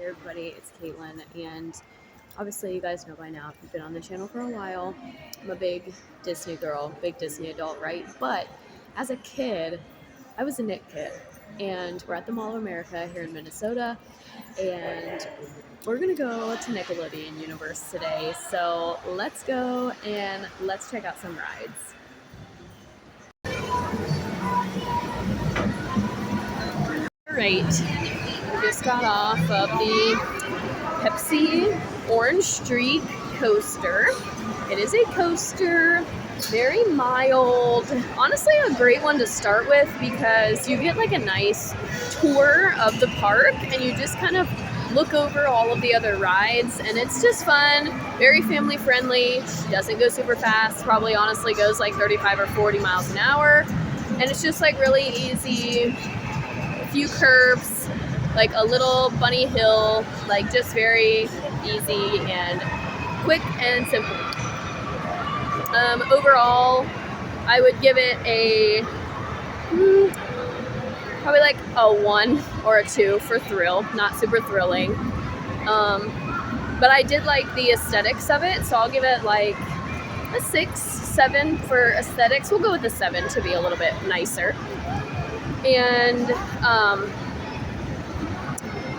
Hey everybody, it's Caitlin, and obviously you guys know by now if you've been on the channel for a while, I'm a big Disney girl, big Disney adult, right? But as a kid, I was a Nick kid, and we're at the Mall of America here in Minnesota, and we're gonna go to Nickelodeon Universe today, so let's go and let's check out some rides. Alright, we just got off of the Pepsi Orange Street coaster. It is a coaster, very mild. Honestly, a great one to start with because you get like a nice tour of the park and you just kind of look over all of the other rides, and it's just fun, very family friendly, doesn't go super fast, probably honestly goes like 35 or 40 miles an hour, and it's just like really easy, a few curves, like a little bunny hill, like just very easy and quick and simple. Overall, I would give it a probably like a 1 or a 2 for thrill, not super thrilling. But I did like the aesthetics of it, so I'll give it like a 6, 7 for aesthetics. We'll go with a 7 to be a little bit nicer.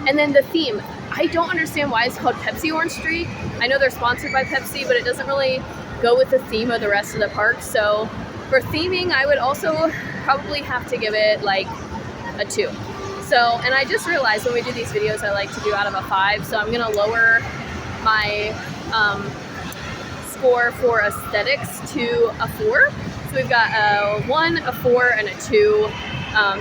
And then the theme. I don't understand why it's called Pepsi Orange Street. I know they're sponsored by Pepsi, but it doesn't really go with the theme of the rest of the park. So for theming, I would also probably have to give it like a 2. So, and I just realized when we do these videos, I like to do out of a 5. So I'm gonna lower my score for aesthetics to a 4. So we've got a 1, a 4, and a 2.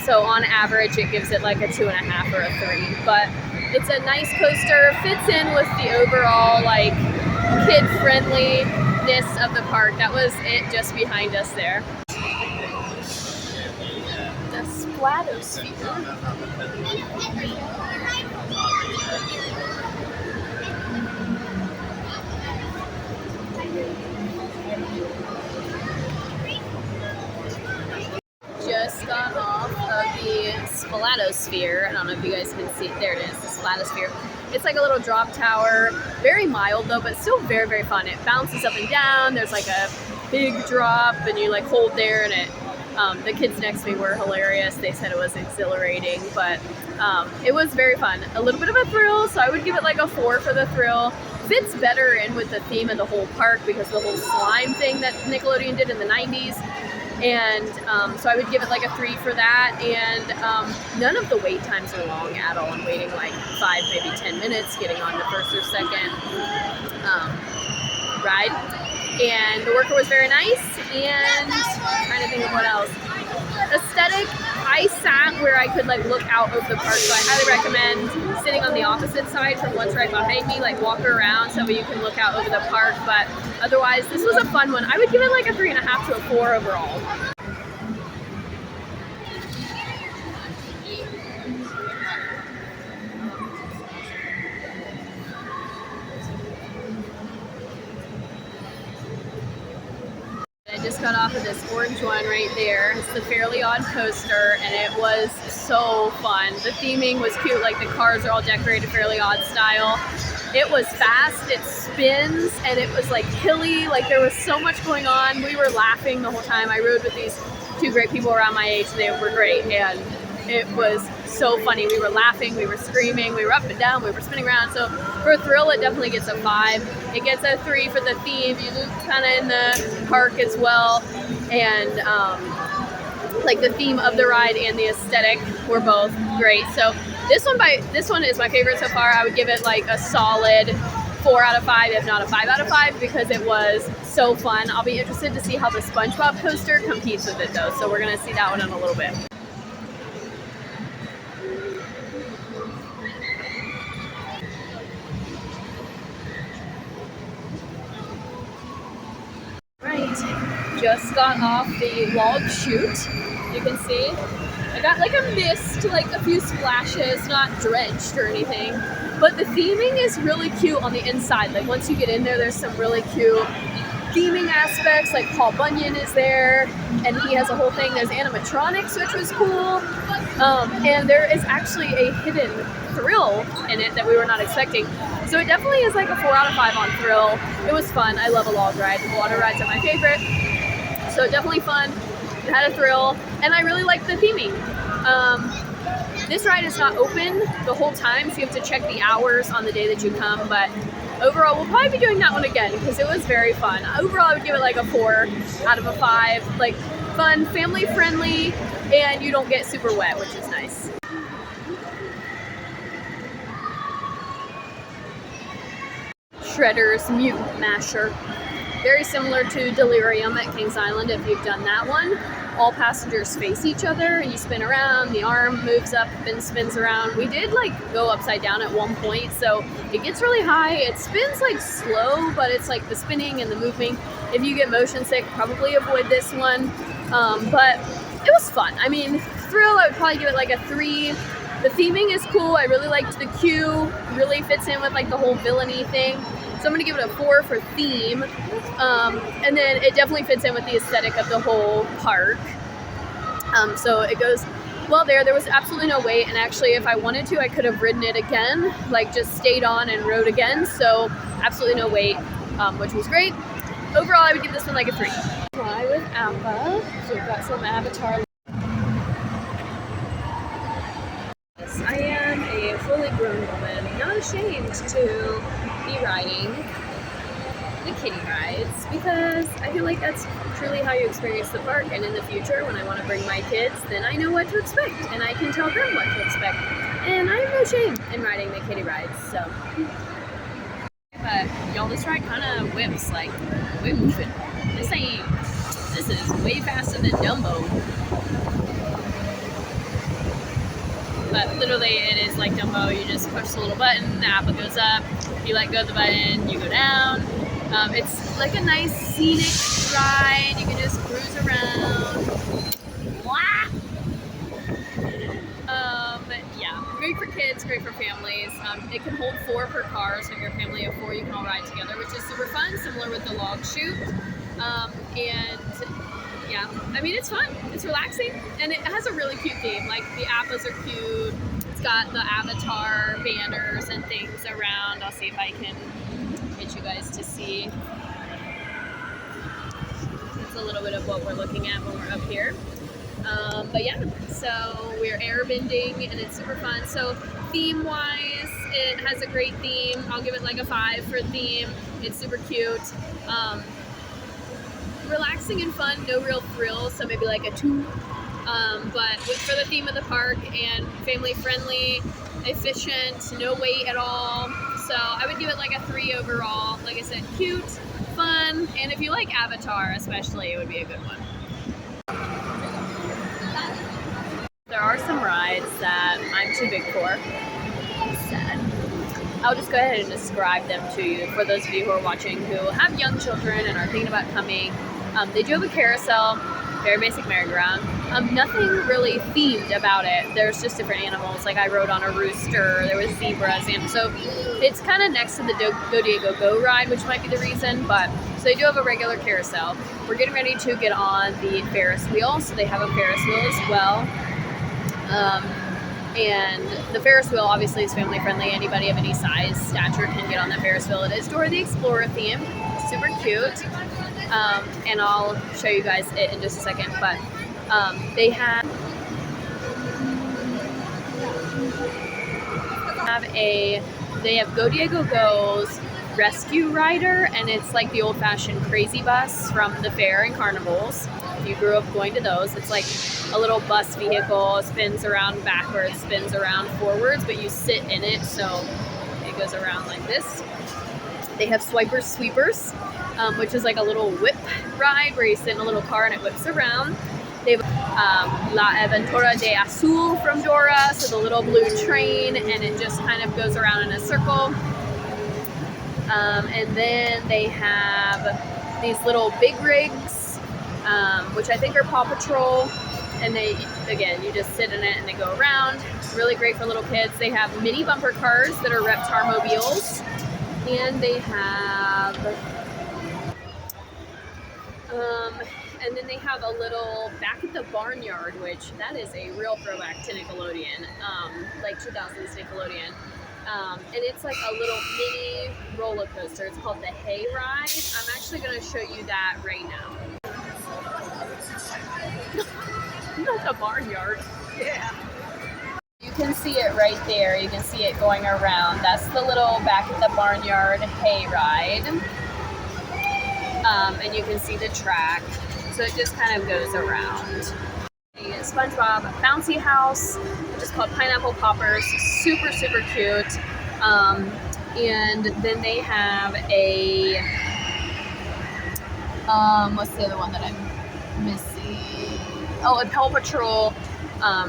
So on average, it gives it like a 2.5 or a 3. But it's a nice coaster, fits in with the overall like kid friendliness of the park. That was it just behind us there. The Splatosphere. Just got off of the Splatosphere. I don't know if you guys can see it. There it is, the Splatosphere. It's like a little drop tower, very mild though, but still very, very fun. It bounces up and down. There's like a big drop and you like hold there, and it, the kids next to me were hilarious. They said it was exhilarating, but it was very fun. A little bit of a thrill, so I would give it like a 4 for the thrill. Fits better in with the theme of the whole park because the whole slime thing that Nickelodeon did in the 90s. And so I would give it like a 3 for that, and none of the wait times are long at all. I'm waiting like 5, maybe 10 minutes getting on the first or second ride, and the worker was very nice, and I'm trying to think of what else. Aesthetic, I sat where I could like look out over the park, so I highly recommend sitting on the opposite side from what's right behind me, like walk around so you can look out over the park. But otherwise, this was a fun one. I would give it like a 3.5 to a 4 overall. I just got off of this orange one right there. It's the Fairly Odd coaster, and it was so fun. The theming was cute, like the cars are all decorated Fairly Odd style. It was fast, it spins, and it was like hilly, like there was so much going on. We were laughing the whole time. I rode with these 2 great people around my age, and they were great, and it was so funny. We were laughing, we were screaming, we were up and down, we were spinning around. So for a thrill, it definitely gets a 5. It gets a 3 for the theme. You loop kind of in the park as well, and like the theme of the ride and the aesthetic were both great. So this one is my favorite so far. I would give it like a solid 4 out of 5, if not a 5 out of 5, because it was so fun. I'll be interested to see how the SpongeBob coaster competes with it though. So we're gonna see that one in a little bit. Just got off the log chute. You can see I got like a mist, like a few splashes, not drenched or anything, but the theming is really cute on the inside. Like once you get in there, there's some really cute theming aspects, like Paul Bunyan is there, and he has a whole thing. There's animatronics, which was cool. And there is actually a hidden thrill in it that we were not expecting. So it definitely is like a 4 out of 5 on thrill. It was fun. I love a log ride. Water rides are my favorite. So definitely fun. It had a thrill, and I really liked the theming. This ride is not open the whole time, so you have to check the hours on the day that you come, but overall, we'll probably be doing that one again because it was very fun. Overall, I would give it like a 4 out of a 5. Like, fun, family friendly, and you don't get super wet, which is nice. Shredder's Mutant Masher. Very similar to Delirium at Kings Island if you've done that one. All passengers face each other and you spin around, the arm moves up and spins around. We did like go upside down at one point, so it gets really high. It spins like slow, but it's like the spinning and the moving. If you get motion sick, probably avoid this one. But it was fun. I mean, thrill, I would probably give it like a 3. The theming is cool. I really liked the queue. Really fits in with like the whole villainy thing. So I'm gonna give it a 4 for theme. And then it definitely fits in with the aesthetic of the whole park. So it goes well there. There was absolutely no wait, and actually if I wanted to, I could have ridden it again, like just stayed on and rode again. So absolutely no wait, which was great. Overall, I would give this one like a 3. Fly with Appa. So we've got some Avatar. I am a fully grown woman, not ashamed to be riding the kiddie rides because I feel like that's truly how you experience the park, and in the future when I want to bring my kids, then I know what to expect and I can tell them what to expect, and I have no shame in riding the kiddie rides. So, but y'all, this ride kind of whips, like we're moving. This is way faster than Dumbo. But literally it is like Dumbo. You just push the little button, the Appa goes up, you let go of the button, you go down. It's like a nice scenic ride. You can just cruise around. Yeah, great for kids, great for families. It can hold 4 per car, so if you're a family of 4, you can all ride together, which is super fun, similar with the log chute. And yeah, I mean, it's fun, it's relaxing, and it has a really cute theme. Like, the Appas are cute. It's got the Avatar banners and things around. I'll see if I can get you guys to see. That's a little bit of what we're looking at when we're up here. But yeah, so we're airbending and it's super fun. So theme-wise, it has a great theme. I'll give it like a 5 for theme. It's super cute. Relaxing and fun, no real thrill, so maybe like a 2. But for the theme of the park and family friendly, efficient, no wait at all. So I would give it like a 3 overall. Like I said, cute, fun, and if you like Avatar especially, it would be a good one. There are some rides that I'm too big for. Sad. I'll just go ahead and describe them to you for those of you who are watching who have young children and are thinking about coming. They do have a carousel, very basic merry-go-round. Nothing really themed about it. There's just different animals. Like I rode on a rooster, there was zebras, and so it's kind of next to the Go Diego Go ride, which might be the reason, but so they do have a regular carousel. We're getting ready to get on the Ferris wheel, so they have a Ferris wheel as well. And the Ferris wheel obviously is family friendly. Anybody of any size, stature can get on the Ferris wheel. It is Dora the Explorer theme, super cute. And I'll show you guys it in just a second, but they have Go Diego Go's Rescue Rider, and it's like the old-fashioned crazy bus from the fair and carnivals. If you grew up going to those, it's like a little bus vehicle, spins around backwards, spins around forwards, but you sit in it, so it goes around like this. They have Swipers Sweepers, which is like a little whip ride where you sit in a little car and it whips around. They have La Aventura de Azul from Dora, so the little blue train, and it just kind of goes around in a circle. And then they have these little big rigs, which I think are Paw Patrol, and they, again, you just sit in it and they go around. Really great for little kids. They have mini bumper cars that are Reptar mobiles, and they have and then they have a little back at the barnyard, which that is a real throwback to Nickelodeon, like 2000s Nickelodeon. And it's like a little mini roller coaster. It's called the Hay Ride. I'm actually going to show you that right now. Not the barnyard. Yeah. You can see it right there. You can see it going around. That's the little back at the barnyard hay ride. And you can see the track. So it just kind of goes around. The SpongeBob bouncy house, which is called Pineapple Poppers. Super, super cute. And then they have a, what's the other one that I'm missing? Oh, a Paw Patrol,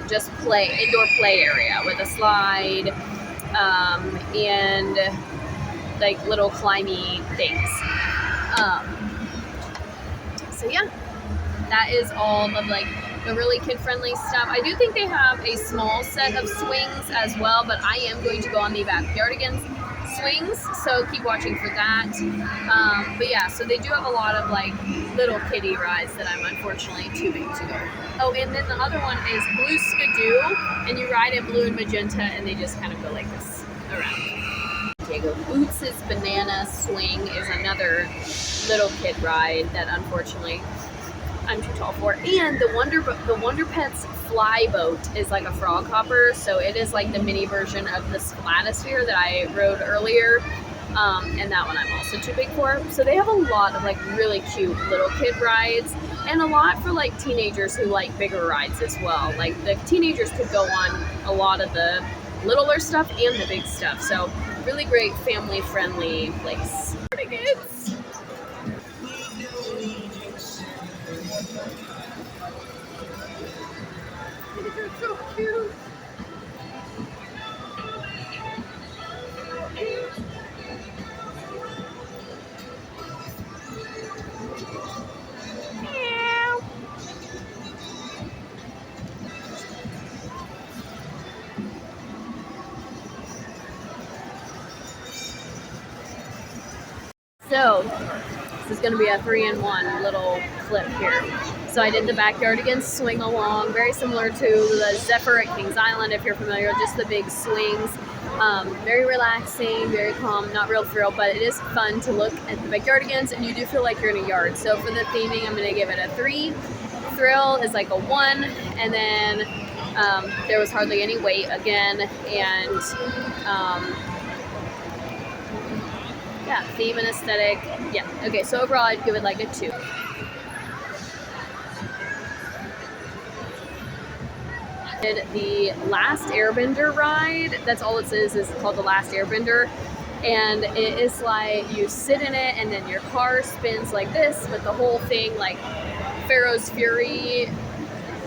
just indoor play area with a slide, and like little climby things. So yeah, that is all of like the really kid-friendly stuff. I do think they have a small set of swings as well, but I am going to go on the Backyardigans swings, so keep watching for that. But yeah, so they do have a lot of like little kiddie rides that I'm unfortunately too big to go. Oh, and then the other one is Blue Skidoo, and you ride in blue and magenta, and they just kind of go like this around. Diego Boots' Banana Swing is another little kid ride that unfortunately I'm too tall for. And the Wonder Pets Fly Boat is like a frog hopper, so it is like the mini version of the Splatosphere that I rode earlier. And that one I'm also too big for. So they have a lot of like really cute little kid rides, and a lot for like teenagers who like bigger rides as well. Like the teenagers could go on a lot of the littler stuff and the big stuff. So really great family friendly place. Kids. They're so cute. So, this is going to be a 3-in-1 little clip here. So I did the Backyardigans swing along, very similar to the Zephyr at Kings Island, if you're familiar, just the big swings. Very relaxing, very calm, not real thrill, but it is fun to look at the Backyardigans, and you do feel like you're in a yard. So for the theming, I'm going to give it a 3. Thrill is like a 1, and then there was hardly any wait again, and yeah, theme and aesthetic. Yeah, okay, so overall I'd give it like a 2. Did the Last Airbender ride. That's all it says, is called the Last Airbender. And it is like you sit in it and then your car spins like this, but the whole thing, like Pharaoh's Fury,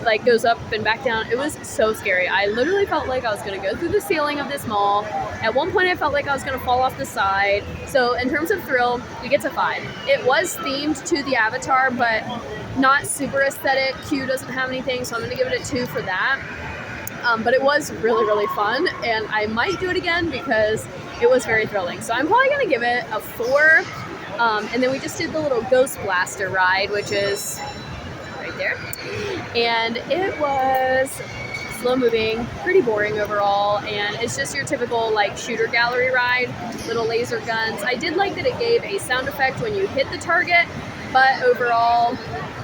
like goes up and back down. It was so scary. I literally felt like I was gonna go through the ceiling of this mall. At one point I felt like I was gonna fall off the side. So in terms of thrill, you get to 5. It was themed to the Avatar, but not super aesthetic. Q doesn't have anything, so I'm gonna give it a 2 for that. But it was really, really fun, and I might do it again because it was very thrilling. So I'm probably gonna give it a 4. And then we just did the little Ghost Blaster ride, which is right there. And it was slow moving, pretty boring overall, and it's just your typical like shooter gallery ride, little laser guns. I did like that it gave a sound effect when you hit the target, but overall,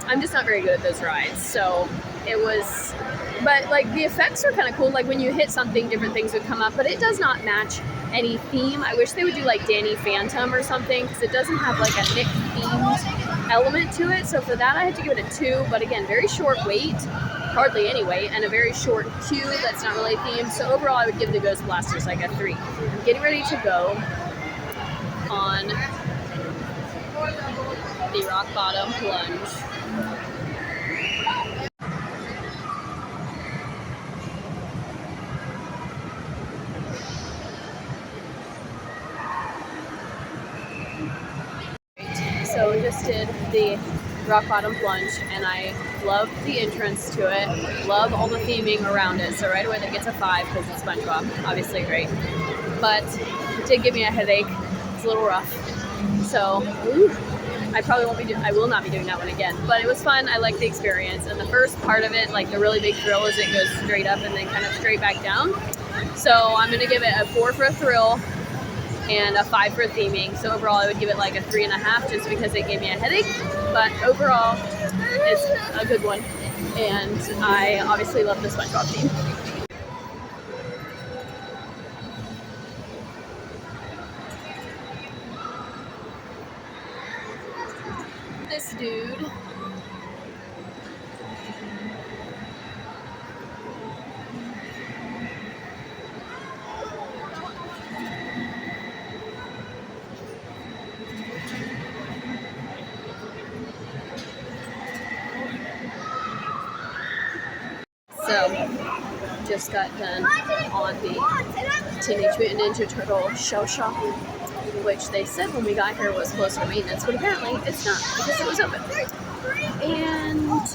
I'm just not very good at those rides. So it was, but like the effects were kind of cool. Like when you hit something, different things would come up, but it does not match any theme. I wish they would do like Danny Phantom or something, because it doesn't have like a Nick themed element to it. So for that I had to give it a 2, but again, very short wait, hardly any wait, and a very short queue that's not really themed. So overall I would give the Ghost Blasters like a 3. I'm getting ready to go on the rock bottom plunge. So we just did the rock bottom plunge, and I love the entrance to it, love all the theming around it. So right away that gets a 5 because it's SpongeBob, obviously great. But it did give me a headache, it's a little rough. So I probably won't be I will not be doing that one again, but it was fun. I liked the experience, and the first part of it, like the really big thrill, is it goes straight up and then kind of straight back down. So I'm gonna give it a 4 for a thrill and a 5 for theming. So overall I would give it like a 3.5 just because it gave me a headache, but overall it's a good one, and I obviously love the SpongeBob theme. This dude. So, just got done on the Teenage Mutant Ninja Turtle show shop, which they said when we got here was closed for maintenance, but apparently it's not because it was open. And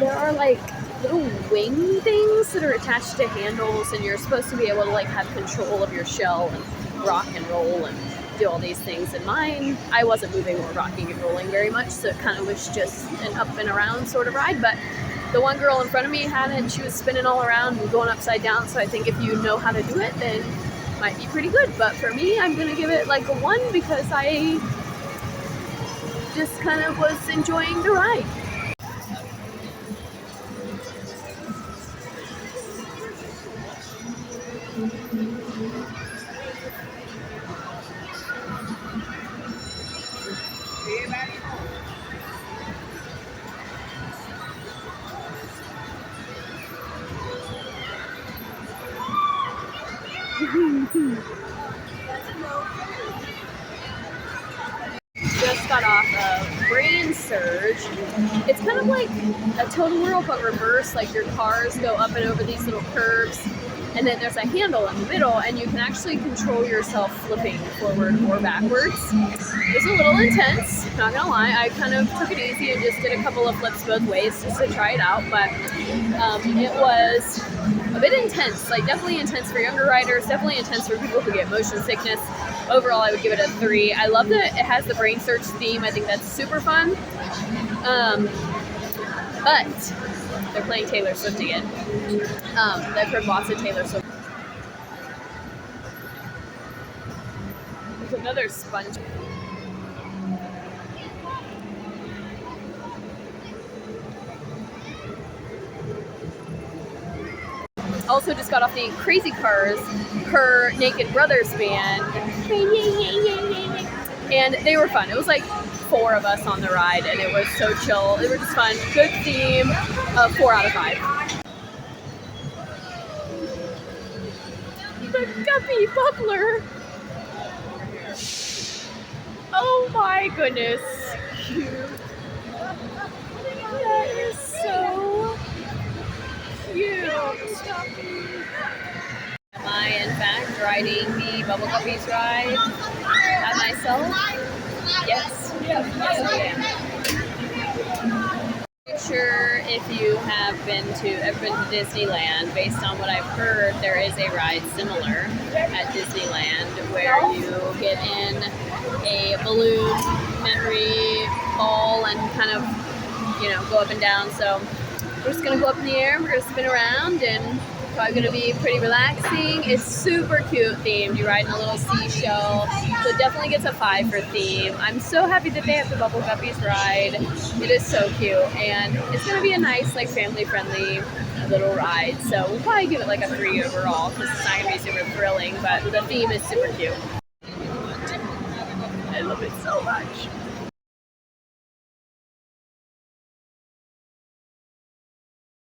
there are like little wing things that are attached to handles, and you're supposed to be able to like have control of your shell and rock and roll and do all these things. And mine, I wasn't moving or rocking and rolling very much, so it kind of was just an up and around sort of ride. But the one girl in front of me had it, and she was spinning all around and going upside down, so I think if you know how to do it, then it might be pretty good. But for me, I'm gonna give it like a 1 because I just kind of was enjoying the ride. Just got off of Brain Surge. It's kind of like a total whirl but reverse, like your cars go up and over these little curves, and then there's a handle in the middle, and you can actually control yourself flipping forward or backwards. It was a little intense, not gonna lie. I kind of took it easy and just did a couple of flips both ways just to try it out, but it was a bit intense, like definitely intense for younger riders, definitely intense for people who get motion sickness. Overall, I would give it a 3. I love that it has the Brain Search theme. I think that's super fun. But they're playing Taylor Swift again. I've heard lots of Taylor Swift. There's another sponge. Also just got off the Crazy Cars, her Naked Brothers band, and they were fun. It was like 4 of us on the ride, and it was so chill. They were just fun. Good theme. 4 out of 5. The Guppy Bubbler. Oh my goodness. Cute. That is so cute. Am I in fact riding the Bubble Guppies ride at myself? Yes. Yes, I am. Not sure if you have ever been to Disneyland. Based on what I've heard, there is a ride similar at Disneyland where you get in a balloon memory ball and kind of, go up and down. So we're just gonna go up in the air, we're gonna spin around, and probably gonna be pretty relaxing. It's super cute themed. You ride in a little seashell, so it definitely gets a 5 for theme. I'm so happy that they have the Bubble Guppies ride. It is so cute, and it's gonna be a nice, like, family-friendly little ride. So we'll probably give it like a 3 overall because it's not gonna be super thrilling, but the theme is super cute. I love it so much.